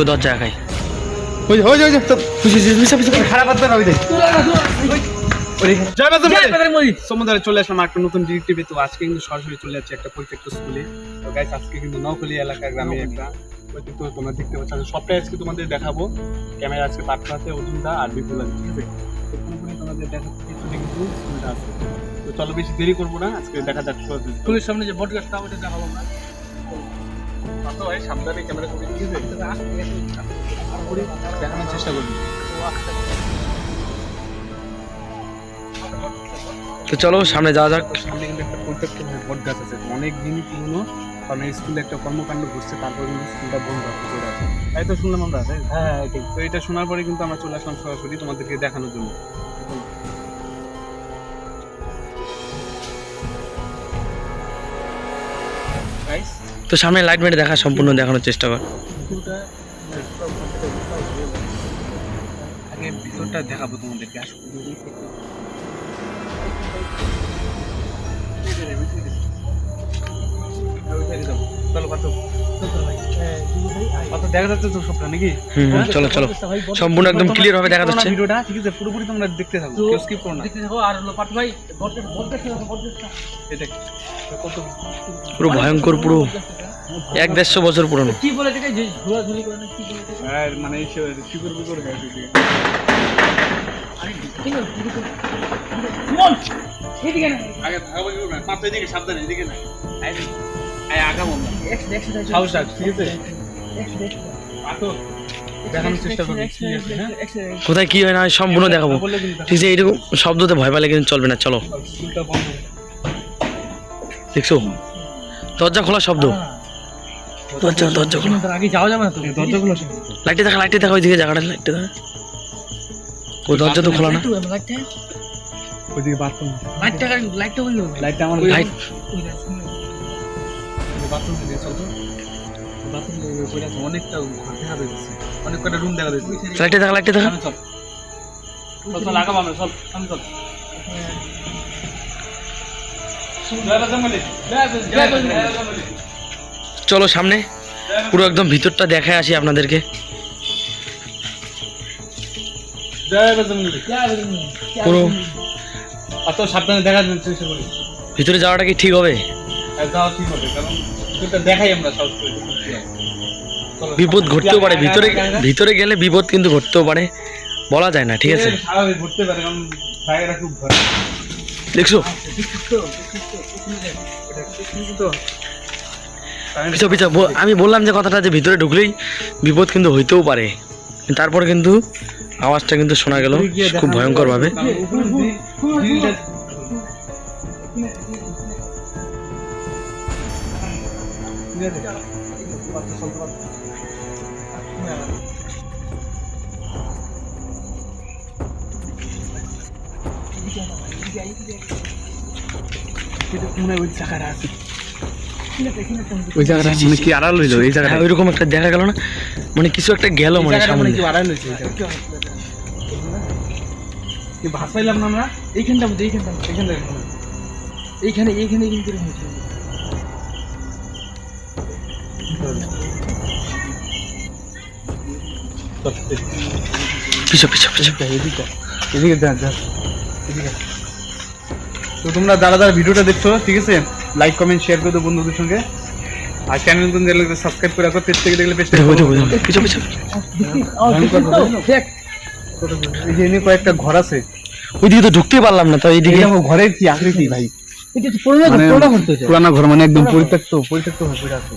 দরজা খাই চলে আসলাম একটা নতুন ডিরেক্টিভে। তো আজকে কিন্তু সরাসরি চলে যাচ্ছে একটা পরিত্যক্ত স্কুলে। তো গাইস আজকে কিন্তু নওখালী এলাকা গ্রামে একটা পরিত্যক্ত তোমরা দেখতে পাচ্ছ। সবটাই আজকে তোমাদের দেখাবো। ক্যামেরা আজকে পার্টনার আছে অর্জুনদা আর বিপুল আছে, ঠিক আছে? তো পুরোপুরি তোমাদের দেখাচ্ছি পিছনে কিন্তু স্কুলটা আছে। তো চলো বেশি দেরি করবো না, আজকে দেখা যাক স্কুলের সামনে যে বটগাছটা ওটা দেখাবো না। ভাই সাবধানে ক্যামেরা করে ঠিক আছে, দেখানোর চেষ্টা করবি। তো চলো সামনে যাওয়া যাক। সামনে কিন্তু একটা পরিত্যক্ত বট গাছ আছে, অনেক দিনই পুরনো। কারণ এই স্কুলে একটা কর্মকাণ্ড ঘটছে, তারপর কিন্তু স্কুলটা বন্ধ করে আছে। তাই তো শুনলাম আমরা। হ্যাঁ, তো এটা শোনার পরে কিন্তু আমরা চলে আসলাম সরাসরি তোমাদেরকে দেখানোর জন্য। তো সামনে লাইট মেরে দেখা সম্পূর্ণ দেখানোর চেষ্টা কর। আগে ভিতরটা দেখাবো তোমাদেরকে। দেখা যাচ্ছে তো সবটা নাকি? চলো চলো, সম্পূর্ণ একদম ক্লিয়ার ভাবে দেখা যাচ্ছে ভিডিওটা, ঠিক আছে? পুরোপুরি তোমরা দেখতে থাকো, কেউ স্কিপ করো না। আর পার্থ ভাই এটা পুরো ভয়ঙ্কর, পুরো 150 বছর পুরনো। কি বলে এটাকে ঘোরাঘুরি করে না, কি বলে আর মানে শিকড় বিকড় গাছে দিকে। আরে এদিকে না, আগে ভাগাভাগি করো না, পাঁচ এদিকে সাবধানে, এদিকে না। আই আগাম আমরা সাহস রাখ, ঠিক আছে? পাতো দেখানোর চেষ্টা করো, কোথায় কি হয় না সম্পূর্ণ দেখাবো, ঠিক আছে? এইরকম শব্দতে ভয় পেলে কিন্তু চলবে না। চলো, দেখছো দরজা খোলা শব্দ, দরজা খোলা। আগে যাওয়া যাবে না তো, দরজা খোলা। লাইটে দেখা ওইদিকে জায়গাটা, লাইটে দেখা। ও দরজা তো খোলা না। ওইদিকে বাথরুম, লাইটটা আমার লাইট বাথরুম দিয়ে চল তো। বাথরুম দিয়ে কইরা অনেকটা দেখা যাচ্ছে, অনেক কটা রুম দেখা যাচ্ছে। লাইটে দেখা। চল চল আগাম আমরা, চল সামনে চল। চলো সামনে পুরো একদম ভিতরটা দেখায় আসি আপনাদেরকে। পুরো এত সাবধানে দেখা যাচ্ছে, ভিতরে যাওয়াটা কি ঠিক হবে? যাওয়া ঠিক হবে, কারণ ভিতরটা দেখাই আমরা সব। বিপদ ঘটতেও পারে, ভিতরে গেলে বিপদ কিন্তু ঘটতেও পারে, বলা যায় না, ঠিক আছে? স্বাভাবিক ঘটতে পারে, কারণ জায়গাটা খুব ভয়। দেখছো পিছা আমি বললাম যে কথাটা, যে ভিতরে ঢুকলেই বিপদ কিন্তু হইতেও পারে। তারপরে কিন্তু আওয়াজটা কিন্তু শোনা গেল খুব ভয়ঙ্কর ভাবে। ওই জায়গাটা মানে কি আড়াল হইলো? এই জায়গাটা ওইরকম একটা দেখা গেল না, মানে কিছু একটা গেল, মানে সামনে আড়াল হয়েছে। ভাসাইলাম না আমরা এইখানটা, এইখানে কিন্তু তো তোমরা যারা ভিডিওটা দেখছো, ঠিক আছে, লাইক কমেন্ট শেয়ার করে দেবো বন্ধুদের সঙ্গে। আর চ্যানেল নতুন দেখলে সাবস্ক্রাইব করে রাখো, পেজ থেকে দেখলে পেজটা এই কয়েকটা ঘর আছে, ওইদিকে তো ঢুকতে পারলাম না। তো এইদিকে ঘরের কি আকৃতি ভাই, এটা তো পুরানো ঘর, মানে একদম পরিত্যক্ত হয়ে আছে।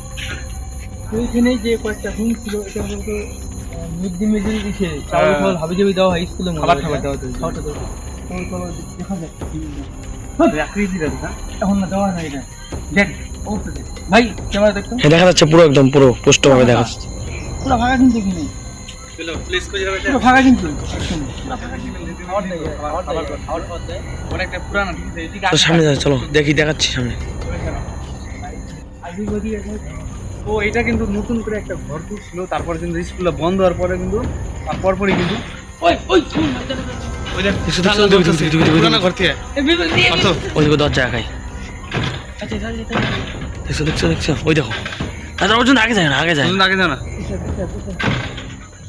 ওইখানে যে কয়েকটা রুম ছিল, এটা হয়তো মিড দিছে, চাউল খাওয়ার হাবিজাবি দেওয়া হয় স্কুলে, খাবার দেওয়া দেখা যাচ্ছে আকৃতিটা এখন না দেওয়া যায় না। দেখ ভাই ক্যামেরা দেখতো, দেখা যাচ্ছে পুরো একদম পুরো স্পষ্ট ভাবে দেখা যাচ্ছে। পুরো ফাঁকা কিন্তু এখানে, পুরো ফাঁকা কিন্তু অনেকটা পুরানো। তো সামনে যাচ্ছে, চলো দেখাচ্ছি সামনে। ও এটা কিন্তু নতুন করে একটা ঘর ছিল, তারপরে কিন্তু স্কুলটা বন্ধ হওয়ার পরে কিন্তু পরপরই কিন্তু দরজা খাই। দেখছো ওই দেখো আচ্ছা অর্জুন আগে যায় না আগে যায় না। আগে জানা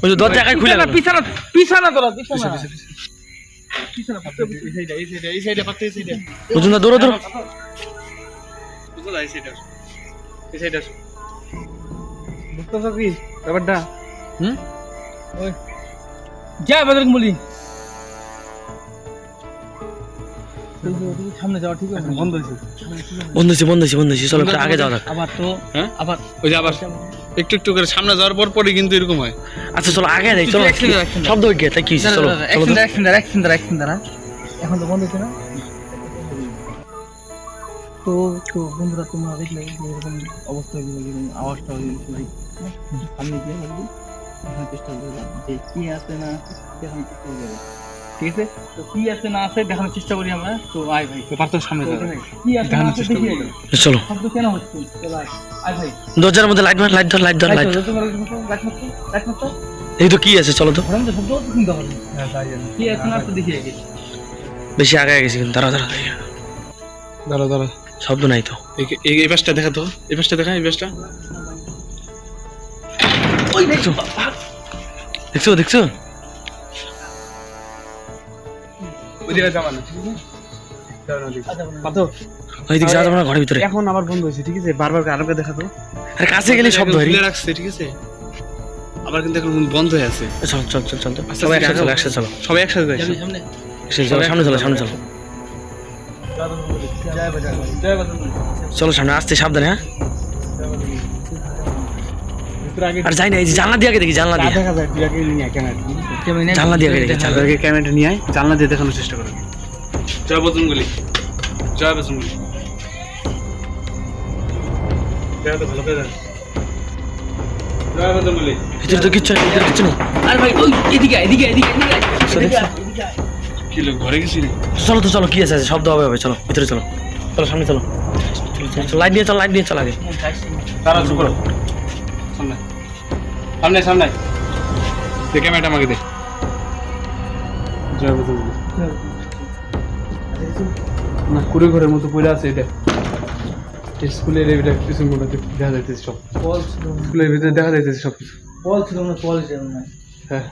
ওই যে দরজা আগে খুলে গেল। পিছানা তোরা পিছানা এই সাইডে পাচ্ছে এই সাইডে অর্জুন দা দৌড়ো দৌড়ো। বুঝছো না এই সাইডে এই সাইডে বুঝতেছো কি ব্যাপারটা ওই যা বদরং বলি সামনে যাওয়া ঠিক আছে বন্ধ হয়েছে বন্ধ হয়েছে চলো একটু আগে যাওয়া যাক। আবার তো হ্যাঁ আবার ওই যে আবার একটু একটু করে সামনে যাওয়ার পর পরে কিন্তু এরকম হয় আচ্ছা চলো আগে যাই চলো। একটু action দাও। শব্দ হয়ে গিয়ে তাই কি হয়েছে? চলো চলো তো। অ্যাকশন দাঁড়া এখন তো বন্ধ হচ্ছে না তো তো বন্ধুরা তোমরা দেখলে যে এরকম অবস্থা হয়েছিল যেরকম আওয়াজটা হয়েছিল সামনে গিয়ে বলবি এখন চেষ্টা করবো যে কি আছে না দেখানোর চেষ্টা করবো ঠিক আছে তো কি আছে না আছে দেখানোর চেষ্টা করি আমরা তো আয় ভাই ব্যাপার তো সামনে যাবে কি আছে না আছে দেখি চলো শব্দ কেন হচ্ছে চলো আয় ভাই দরজার মধ্যে লাইট মার লাইট ধর লাইট ধর লাইট। এই তো কি আছে চলো তো। ঘরের মধ্যে শব্দ শুনতে হবে কি আছে না আছে দেখি আগে বেশি আগে গেছি কিন্তু দাঁড়া দাঁড়া দাঁড়া দাঁড়া শব্দ নাই তো। এই পাশটা দেখা তো এই পাশটা দেখা এই পাশটা ওই দেখছো দেখছো দেখছো ওই জায়গায় যাবা না পাতো ওই দিক যাওয়া যাবে না ঘরের ভিতরে। এখন আবার বন্ধ হয়েছে ঠিক আছে বারবার আরবে দেখা তো আরে কাছে গেলে শব্দ হয় খুলে রাখছে ঠিক আছে আবার কিন্তু এখন বন্ধ হয়ে আছে চল চল চল চল তো। সবাই একসাথে চলো একসাথে চলো সবাই একসাথে যাই সামনে একসাথে চলো সামনে চলো সামনে চলো চলো সামনে আসতে সাবধানে হ্যাঁ। ভিতরে আগে আর যাই না এই যে জানলা দিয়ে আগে দেখি জানলা দিয়ে দেখা যায় তুই আগে নিয়ে আয় ক্যামেরা জানলা দিয়ে আগে দেখি জানলা আগে ক্যামেরাটা নিয়ে আয় জানলা দিয়ে দেখানোর চেষ্টা করো জয় বজরঙ্গলি জয় বজরঙ্গলি দেখা তো ভালো করে দেখ জয় বজরঙ্গলি ভিতরে তো কিচ্ছু নেই ভিতরে কিচ্ছু নেই। আর ভাই ওই এদিকে এদিকে এদিকে কি লোক ঘরে গেছি রে চলো তো চলো কি আছে শব্দ হবে হবে চলো ভিতরে চলো চলো সামনে চলো লাইট নিয়ে চলো আগে। তারা শুরু করো সামনে সামনে সামনে দে ক্যামেরাটা আমাকে দে জয় বজরঙ্গলি না কুড়ি ঘরের মতো পড়ে আছে এটা স্কুলের এটা পিছন মনে দেখা যাইতেছে সব বল স্কুলের ভিতরে দেখা যাইতেছে সব কিছু বল ছিল না বল ছিল না হ্যাঁ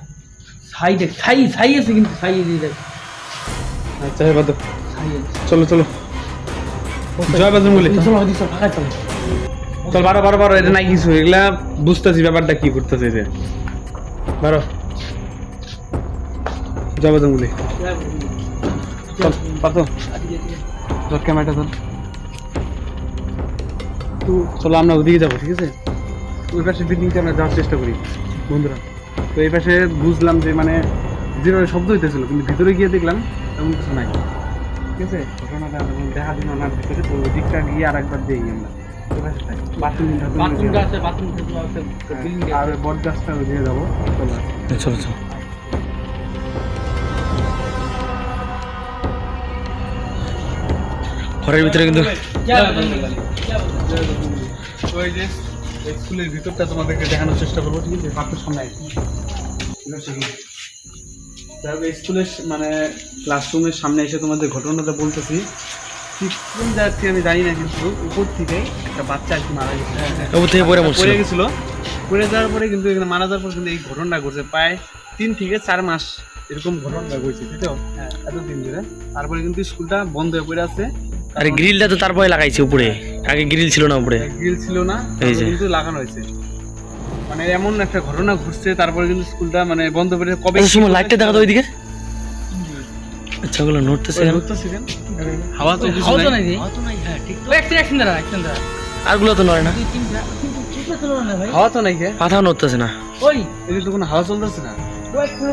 সাইডে ছাই আছে কিন্তু ছাই দিয়ে দেখ আচ্ছা এবার তো ছাই আছে চলো চলো জয় বজরঙ্গলি চলো ওদিকে চল ফাঁকা চল চল বারো এটা নাই কিছু এগুলা বুঝতেছি ব্যাপারটা কি করতেছে যে বারো জয় বজরঙ্গলি চল পাতো ধর ক্যামেরাটা ধর তো চলো আমরা ওদিকে যাবো ঠিক আছে ওই পাশে বিল্ডিংটা আমরা যাওয়ার চেষ্টা করি বন্ধুরা তো এই পাশে বুঝলাম যে মানে যেভাবে শব্দ হইতেছিল কিন্তু ভিতরে গিয়ে দেখলাম এমন কিছু নাই ঠিক আছে ঘটনাটা দেখা দিন না ভিতরে তো ওই দিকটা গিয়ে আর একবার দেখি আমরা ওই পাশে বাথরুম আছে বাথরুম আছে বিল্ডিং আর বট গাছটা দিয়ে যাবো চলো চলো চলো ঘরের ভিতরে কিন্তু ওই যে স্কুলের ভিতরটা তোমাদেরকে দেখানোর চেষ্টা করবো ঠিক আছে পাথর সামনে স্কুলের মানে ক্লাসরুমের সামনে এসে তোমাদের ঘটনাটা বলতেছি ঠিক কোন জায়গা থেকে আমি জানি না কিন্তু উপর থেকে একটা বাচ্চা আর কি মারা গেছে উপর থেকে পড়ে মরছিল। পড়ে গেছিল পড়ে যাওয়ার পরে কিন্তু এখানে মারা যাওয়ার পর কিন্তু এই ঘটনাটা ঘটছে প্রায় 3 থেকে 4 মাস এরকম ঘটনাটা ঘটছে তাই তো এতদিন ধরে তারপরে কিন্তু স্কুলটা বন্ধ হয়ে পড়ে আছে আরে গ্রিলটা তো তারপরে লাগাইছে উপরে আগে গ্রিল ছিল না উপরে গ্রিল ছিল না এই যে। কিন্তু লাগানো হয়েছে মানে এমন একটা ঘটনা ঘটছে তারপরে কিন্তু স্কুলটা মানে বন্ধ করে কবে আচ্ছা সুমন লাইটটা দেখা তো ওইদিকে আচ্ছা ওগুলো নড়তেছে কেন? হাওয়া তো কিছু হাও তো নাই নাই রে হাও তো নাই হ্যাঁ ঠিক অ্যাকশন দাঁড়া আরগুলো তো নড়ে না দুই তিনটা কিন্তু ঠিক আছে না ভাই হাওয়া তো নাই কে পাথাও নড়তেছে না ওই এদিকে তো কোনো হাওয়া চলতেছে না ওই একটা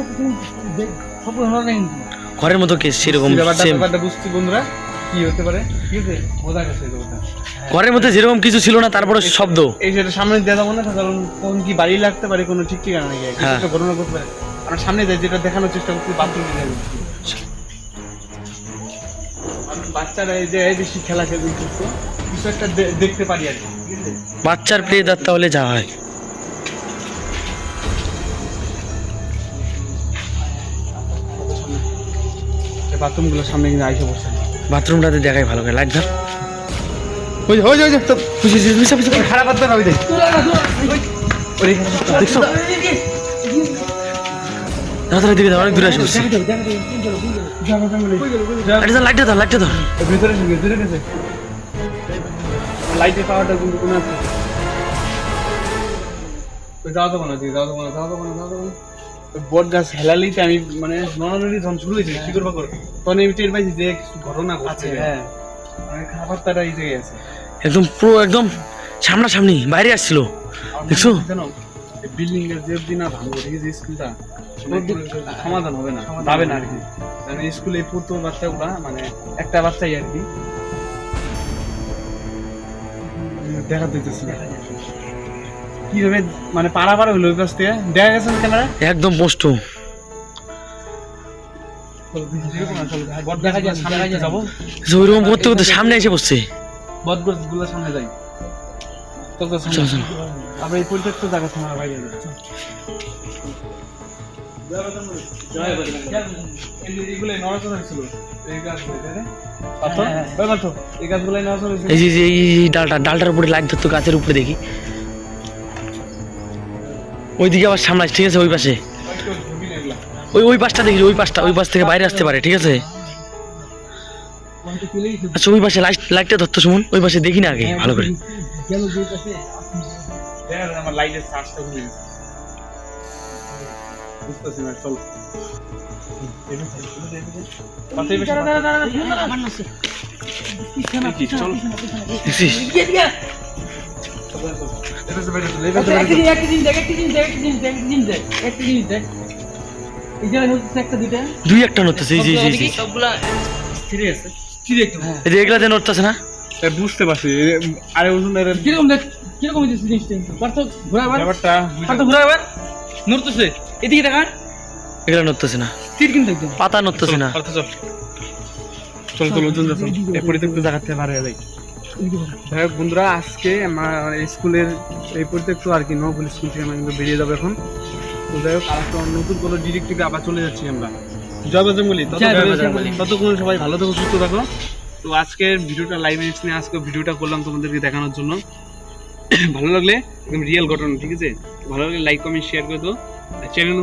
সব হলো না কিন্তু ঘরের মতো কেস সেরকম ব্যাপারটা সেম ব্যাপারটা বুঝছি বন্ধুরা কি হতে পারে ঠিক আছে বোঝা গেছে এটা ওটা ঘরের মধ্যে যেরকম কিছু ছিল না তারপরে শব্দ এই যেটা সামনে দিয়ে যাবো না কারণ কোন কি বাড়ি লাগতে পারে কোনো ঠিক ঠিকানা নেই কিছু হ্যাঁ। একটা ঘটনা করতে পারে আমরা সামনে যাই যেটা দেখানোর চেষ্টা করছি বাথরুমে যাই বাচ্চারা এই যে বেশি খেলা খেলতে করতো কিছু একটা দেখতে পারি আর কি ঠিক আছে বাচ্চার প্লে দাঁত তাহলে যা হয় বাথরুমগুলোর সামনে কিন্তু আইসে বসছে বাথরুমটাতে দেখাই ভালো করে লাইট ধর ওই যে তো খারাপ বাদ না ওই দেখ দেখছো তাড়াতাড়ি দিকে অনেক দূরে আসে বসছি লাইটটা ধর ভিতরে গেছে লাইটের পাওয়ারটা কিন্তু কোনো আছে যাও তো না বট গাছ হেলালিতে আমি মানে নরমালি যখন শুরু হয়েছে কি করবো তখন আমি টের পাইছি যে কিছু ঘটনা ঘটছে হ্যাঁ মানে খাবারটা এই জায়গায় আছে একদম পুরো একদম সামনাসামনি বাইরে আসছিল দেখছো জানো বিল্ডিং এর যে দিন ভাঙবো ঠিক আছে স্কুলটা সমাধান হবে না যাবে না আর কি কারণ স্কুলে পড়তো বাচ্চাগুলা মানে একটা বাচ্চাই আর কি দেখা দিতেছি কিভাবে মানে পারাপার হলো ওই পাশ থেকে দেখা গেছে ক্যামেরা একদম পোস্ট দেখা যায় সামনে যাবো ওইরকম করতে করতে সামনে এসে বসছে বদগছ গুলো সামনে যাই চল চল চল আমরা এই পরিত্যক্ত জায়গা থেকে আমরা বাইরে যাচ্ছি এইগুলো নড়াচড়া হয়েছিল এই গাছগুলো পাথর এই গাছগুলো নড়াচড়া হয়েছিল এই যে এই ডালটার উপরে লাইট ধরতো গাছের উপরে দেখি ওইদিকে আবার সামনে ঠিক আছে ওই পাশে ওই পাশটা দেখি ওই পাশ থেকে বাইরে আসতে পারে ঠিক আছে আচ্ছা ওই পাশে লাইটটা ধরতো সুমন ওই পাশে দেখি না আগে ভালো করে আমার লাইটের চার্জটা কমে গেছে বুঝতেছি না চল দুই একটা নড়তেছে এই যে এগুলা দিয়ে নড়তেছে না বুঝতে পারছি আরে ওজন ব্যাপারটা নড়তেছে এদিকে দেখা এগুলা নড়তেছে না পাতা নড়তেছে না চল ওজন যাচ্ছ এই পরিত্যক্ত জায়গা থেকে বাড়ি যাই যাই হোক বন্ধুরা আজকে আমার স্কুলের এই পরিত্যক্ত আর কি নবল স্কুল থেকে আমরা কিন্তু বেরিয়ে যাবো এখন তো যাই হোক আরেকটা নতুন কোনো ডিরেক্টিভে আবার চলে যাচ্ছি আমরা জয় বজরঙ্গলী ততক্ষণ সবাই ভালো থাকো সুস্থ থাকো তো আজকের ভিডিওটা লাইভ নিয়ে আজকে ভিডিওটা করলাম তোমাদেরকে দেখানোর জন্য ভালো লাগলে একদম রিয়েল ঘটনা ঠিক আছে ভালো লাগলে লাইক কমেন্ট শেয়ার করে দাও চ্যানেল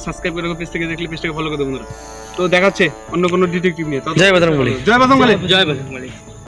সাবস্ক্রাইব করে পেজ থেকে দেখলে পেজটাকে ফলো করে দেবো বন্ধুরা তো দেখাচ্ছে অন্য কোনো ডিটেকটিভ নিয়ে জয় বজরঙ্গলী জয় বজরঙ্গলী জয় বজরঙ্গলী